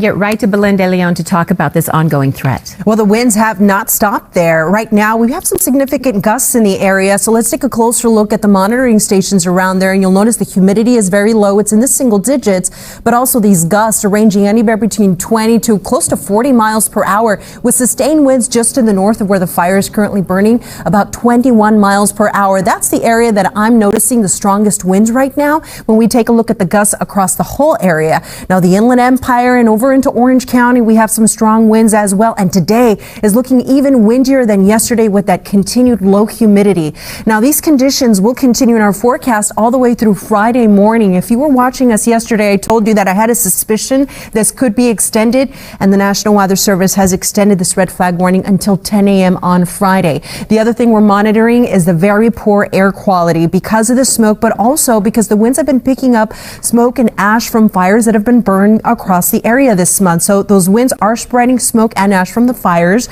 Get right to Belen de Leon to talk about this ongoing threat. Well, the winds have not stopped there. Right now, we have some significant gusts in the area. So let's take a closer look at the monitoring stations around there. And you'll notice the humidity is very low. It's in the single digits, but also these gusts are ranging anywhere between 20 to close to 40 miles per hour with sustained winds just in the north of where the fire is currently burning, about 21 miles per hour. That's the area that I'm noticing the strongest winds right now when we take a look at the gusts across the whole area. Now, the Inland Empire and over into Orange County, we have some strong winds as well. And today is looking even windier than yesterday with that continued low humidity. Now, these conditions will continue in our forecast all the way through Friday morning. If you were watching us yesterday, I told you that I had a suspicion this could be extended, and the National Weather Service has extended this red flag warning until 10 a.m. on Friday. The other thing we're monitoring is the very poor air quality because of the smoke, but also because the winds have been picking up smoke and ash from fires that have been burned across the area this month. So those winds are spreading smoke and ash from the fires,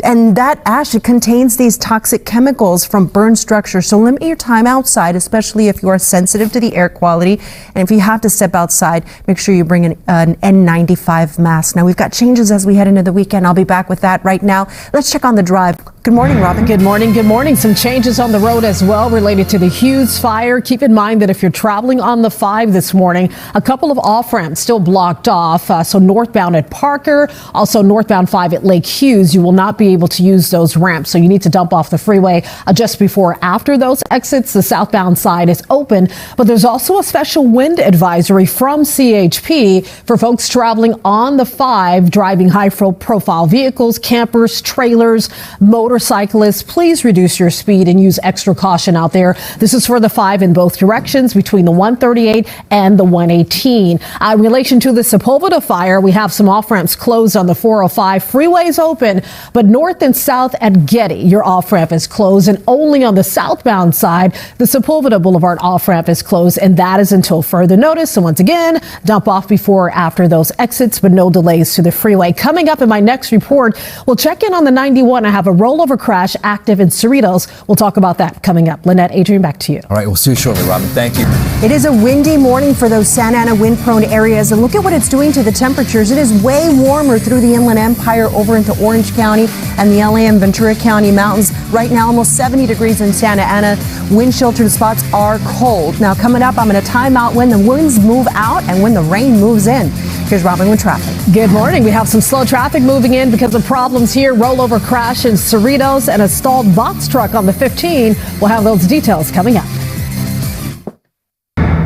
and that ash, it contains these toxic chemicals from burned structures. So limit your time outside, especially if you are sensitive to the air quality. And if you have to step outside, make sure you bring an N95 mask. Now, we've got changes as we head into the weekend. I'll be back with that right now. Let's check on the drive. Good morning, Robin. Good morning. Good morning. Some changes on the road as well related to the Hughes fire. Keep in mind that if you're traveling on the 5 this morning, a couple of off ramps still blocked off. So northbound at Parker, also northbound 5 at Lake Hughes, you will not be able to use those ramps. So you need to dump off the freeway just before after those exits. The southbound side is open, but there's also a special wind advisory from CHP for folks traveling on the 5, driving high profile vehicles, campers, trailers, motorcyclists. Please reduce your speed and use extra caution out there. This is for the 5 in both directions between the 138 and the 118. In relation to the Sepulveda fire, we have some off-ramps closed on the 405. Freeways open, but north and south at Getty, your off-ramp is closed, and only on the southbound side, the Sepulveda Boulevard off-ramp is closed, and that is until further notice. So once again, dump off before or after those exits, but no delays to the freeway. Coming up in my next report, we'll check in on the 91. I have a rollover crash active in Cerritos. We'll talk about that coming up. Lynette, Adrian, back to you. All right, we'll see you shortly, Robin. Thank you. It is a windy morning for those Santa Ana wind-prone areas, and look at what it's doing to the temperatures. It is way warmer through the Inland Empire over into Orange County and the LA and Ventura County mountains. Right now, almost 70 degrees in Santa Ana. Wind-sheltered spots are cold. Now, coming up, I'm going to time out when the winds move out and when the rain moves in. Here's Robin with traffic. Good morning. We have some slow traffic moving in because of problems here. Rollover crash in Cerritos and a stalled box truck on the 15. We'll have those details coming up.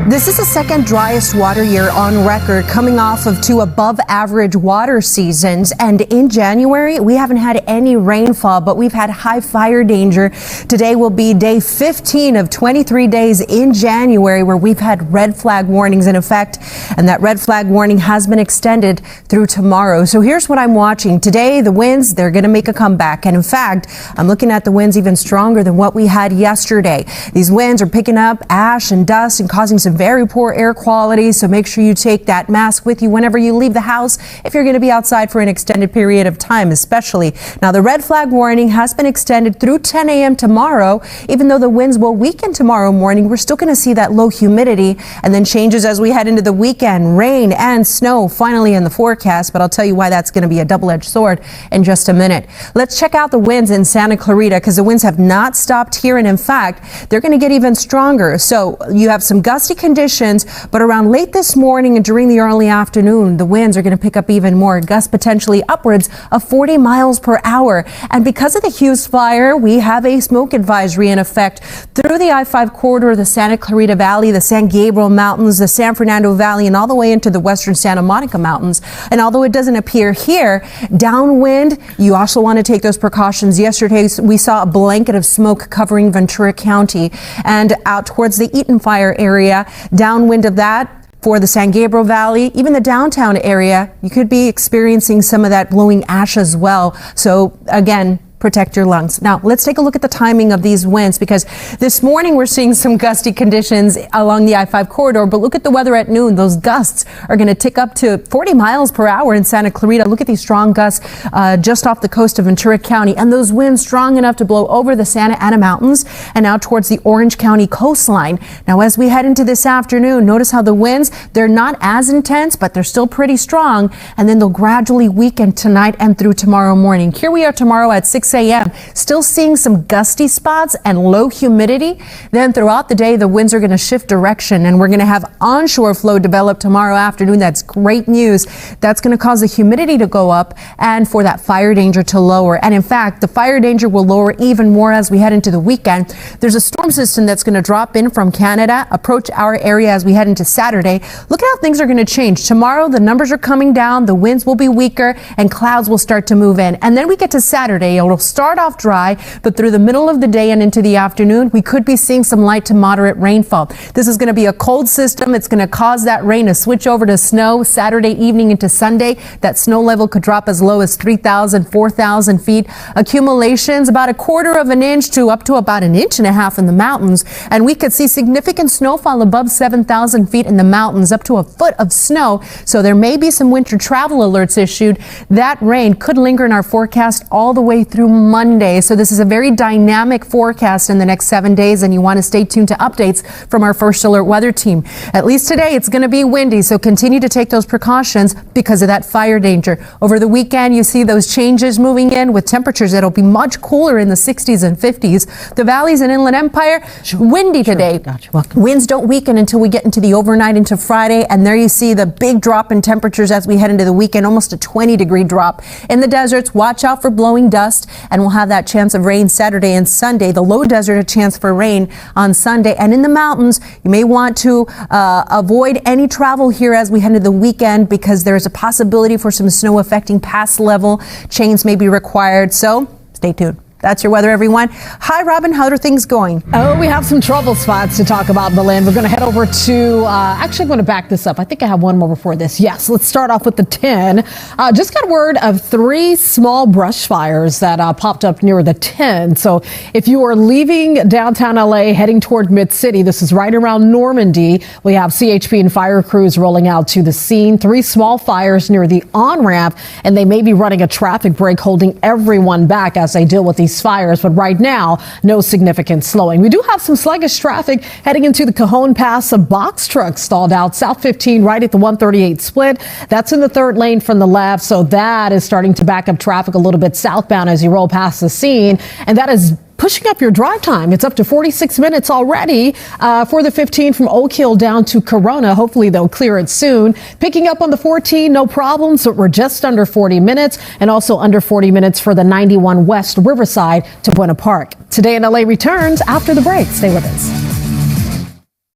This is the second driest water year on record, coming off of 2 above average water seasons. And in January, we haven't had any rainfall, but we've had high fire danger. Today will be day 15 of 23 days in January where we've had red flag warnings in effect. And that red flag warning has been extended through tomorrow. So here's what I'm watching. Today, the winds, they're going to make a comeback. And in fact, I'm looking at the winds even stronger than what we had yesterday. These winds are picking up ash and dust and causing some very poor air quality, so make sure you take that mask with you whenever you leave the house if you're going to be outside for an extended period of time, especially. Now, the red flag warning has been extended through 10 a.m. tomorrow. Even though the winds will weaken tomorrow morning, we're still going to see that low humidity, and then changes as we head into the weekend. Rain and snow finally in the forecast, but I'll tell you why that's going to be a double-edged sword in just a minute. Let's check out the winds in Santa Clarita because the winds have not stopped here, and in fact, they're going to get even stronger. So you have some gusty conditions, but around late this morning and during the early afternoon, the winds are going to pick up even more, gusts potentially upwards of 40 miles per hour. And because of the Hughes fire, we have a smoke advisory in effect through the I-5 corridor, the Santa Clarita Valley, the San Gabriel Mountains, the San Fernando Valley, and all the way into the western Santa Monica Mountains. And although it doesn't appear here, downwind, you also want to take those precautions. Yesterday, we saw a blanket of smoke covering Ventura County, and out towards the Eaton fire area, downwind of that for the San Gabriel Valley, even the downtown area, you could be experiencing some of that blowing ash as well. So again, protect your lungs. Now, let's take a look at the timing of these winds, because this morning we're seeing some gusty conditions along the I-5 corridor, but look at the weather at noon. Those gusts are going to tick up to 40 miles per hour in Santa Clarita. Look at these strong gusts just off the coast of Ventura County, and those winds strong enough to blow over the Santa Ana Mountains and out towards the Orange County coastline. Now, as we head into this afternoon, notice how the winds, they're not as intense, but they're still pretty strong, and then they'll gradually weaken tonight and through tomorrow morning. Here we are tomorrow at 6 a.m. Still seeing some gusty spots and low humidity. Then throughout the day, the winds are going to shift direction, and we're going to have onshore flow develop tomorrow afternoon. That's great news. That's going to cause the humidity to go up and for that fire danger to lower. And in fact, the fire danger will lower even more as we head into the weekend. There's a storm system that's going to drop in from Canada, approach our area as we head into Saturday. Look at how things are going to change. Tomorrow, the numbers are coming down, the winds will be weaker, and clouds will start to move in. And then we get to Saturday. It'll start off dry, but through the middle of the day and into the afternoon, we could be seeing some light to moderate rainfall. This is going to be a cold system. It's going to cause that rain to switch over to snow Saturday evening into Sunday. That snow level could drop as low as 3,000, 4,000 feet. Accumulations about 1/4 of an inch to up to about 1.5 inches in the mountains. And we could see significant snowfall above 7,000 feet in the mountains, up to 1 foot of snow. So there may be some winter travel alerts issued. That rain could linger in our forecast all the way through Monday. So this is a very dynamic forecast in the next 7 days, and you want to stay tuned to updates from our First Alert weather team. At least today it's going to be windy, so continue to take those precautions because of that fire danger. Over the weekend, you see those changes moving in with temperatures that'll be much cooler in the 60s and 50s. The valleys and Inland Empire, windy today. Gotcha. Winds don't weaken until we get into the overnight into Friday, and there you see the big drop in temperatures as we head into the weekend, almost a 20-degree drop. In the deserts, watch out for blowing dust, and we'll have that chance of rain Saturday and Sunday. The low desert, a chance for rain on Sunday. And in the mountains, you may want to avoid any travel here as we head into the weekend, because there's a possibility for some snow affecting pass level. Chains may be required, so stay tuned. That's your weather, everyone. Hi, Robin. How are things going? Oh, we have some trouble spots to talk about, Belen. We're going to head over to, actually, I'm going to back this up. I think I have one more before this. Yes, let's start off with the 10. Just got word of 3 small brush fires that popped up near the 10. So if you are leaving downtown LA, heading toward Mid-City, this is right around Normandy. We have CHP and fire crews rolling out to the scene. 3 small fires near the on-ramp, and they may be running a traffic break, holding everyone back as they deal with these fires, but right now, no significant slowing. We do have some sluggish traffic heading into the Cajon Pass. A box truck stalled out South 15 right at the 138 split. That's in the 3rd lane from the left, so that is starting to back up traffic a little bit southbound as you roll past the scene, and that is pushing up your drive time. It's up to 46 minutes already for the 15 from Oak Hill down to Corona. Hopefully they'll clear it soon. Picking up on the 14, no problems, but we're just under 40 minutes, and also under 40 minutes for the 91 West Riverside to Buena Park. Today in LA returns after the break. Stay with us.